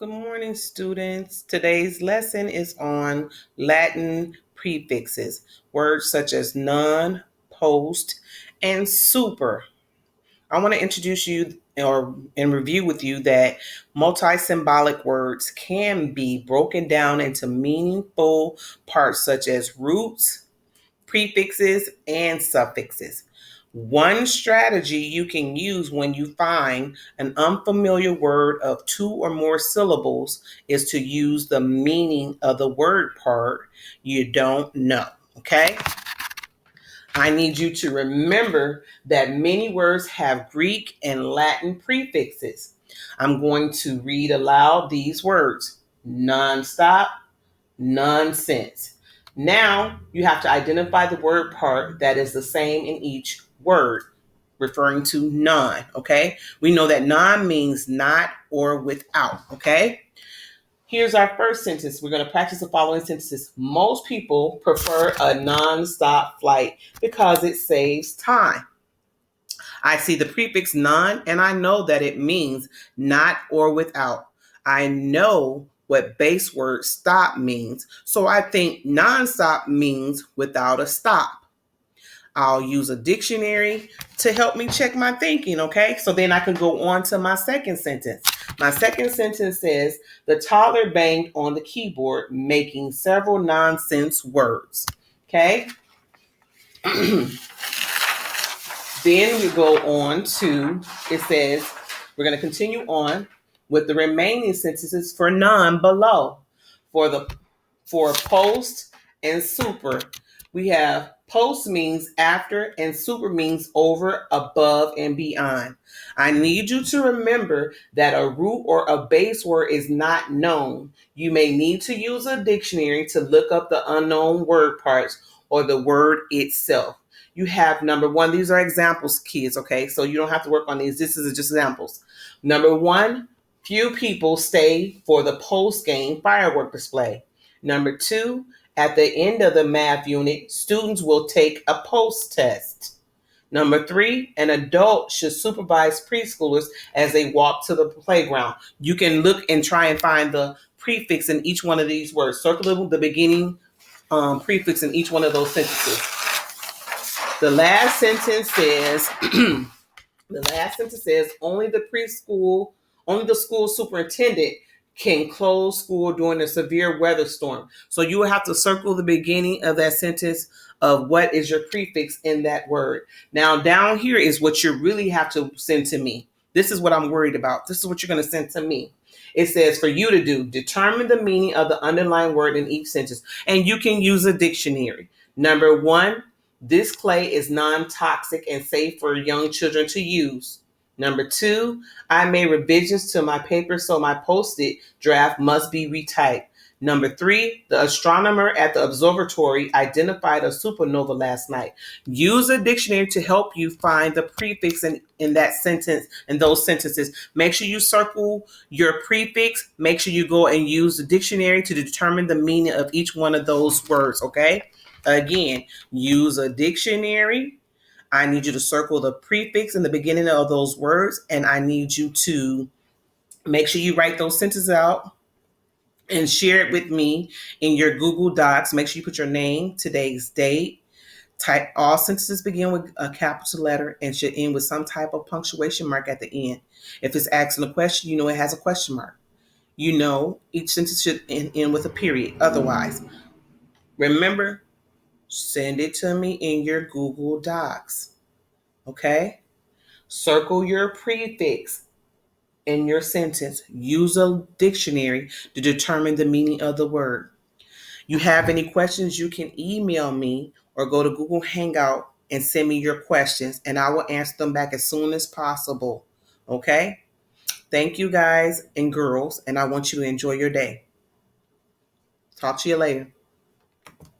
Good morning, students. Today's lesson is on Latin prefixes, words such as non, post, and super. I want to introduce you and review with you that multi-symbolic words can be broken down into meaningful parts such as roots, prefixes, and suffixes. One strategy you can use when you find an unfamiliar word of two or more syllables is to use the meaning of the word part you don't know. Okay? I need you to remember that many words have Greek and Latin prefixes. I'm going to read aloud these words: nonstop, nonsense. Now you have to identify the word part that is the same in each word, referring to non, okay? We know that non means not or without, okay? Here's our first sentence. We're going to practice the following sentences. Most people prefer a non-stop flight because it saves time. I see the prefix non and I know that it means not or without. I know what base word stop means, so I think nonstop means without a stop. I'll use a dictionary to help me check my thinking, okay? So then I can go on to my second sentence. My second sentence says, the toddler banged on the keyboard, making several nonsense words, okay? Then we go on to, it says, we're going to continue on with the remaining sentences for non below. For post and super, we have post means after and super means over, above, and beyond. I need you to remember that a root or a base word is not known. You may need to use a dictionary to look up the unknown word parts or the word itself. You have number one, these are examples, kids, okay? So you don't have to work on these. This is just examples. Number one, few people stay for the post-game firework display. Number two, at the end of the math unit, students will take a post test. Number three, an adult should supervise preschoolers as they walk to the playground. You can look and try and find the prefix in each one of these words. Circle the beginning prefix in each one of those sentences. The last sentence says, only the school superintendent can close school during a severe weather storm. So you will have to circle the beginning of that sentence of what is your prefix in that word. Now down here is what you really have to send to me. This is what I'm worried about. This is what you're going to send to me. It says for you to do, determine the meaning of the underlying word in each sentence. And you can use a dictionary. Number one, this clay is non-toxic and safe for young children to use. Number two, I made revisions to my paper, so my post-it draft must be retyped. Number three, the astronomer at the observatory identified a supernova last night. Use a dictionary to help you find the prefix in that sentence, in those sentences. Make sure you circle your prefix. Make sure you go and use the dictionary to determine the meaning of each one of those words, okay? Again, use a dictionary. I need you to circle the prefix in the beginning of those words, and I need you to make sure you write those sentences out and share it with me in your Google Docs. Make sure you put your name, today's date. Type all sentences begin with a capital letter and should end with some type of punctuation mark at the end. If it's asking a question, you know it has a question mark. You know each sentence should end with a period. Otherwise, remember, send it to me in your Google Docs. Okay? Circle your prefix in your sentence. Use a dictionary to determine the meaning of the word. You have any questions, you can email me or go to Google Hangout and send me your questions, and I will answer them back as soon as possible. Okay? Thank you, guys and girls, and I want you to enjoy your day. Talk to you later.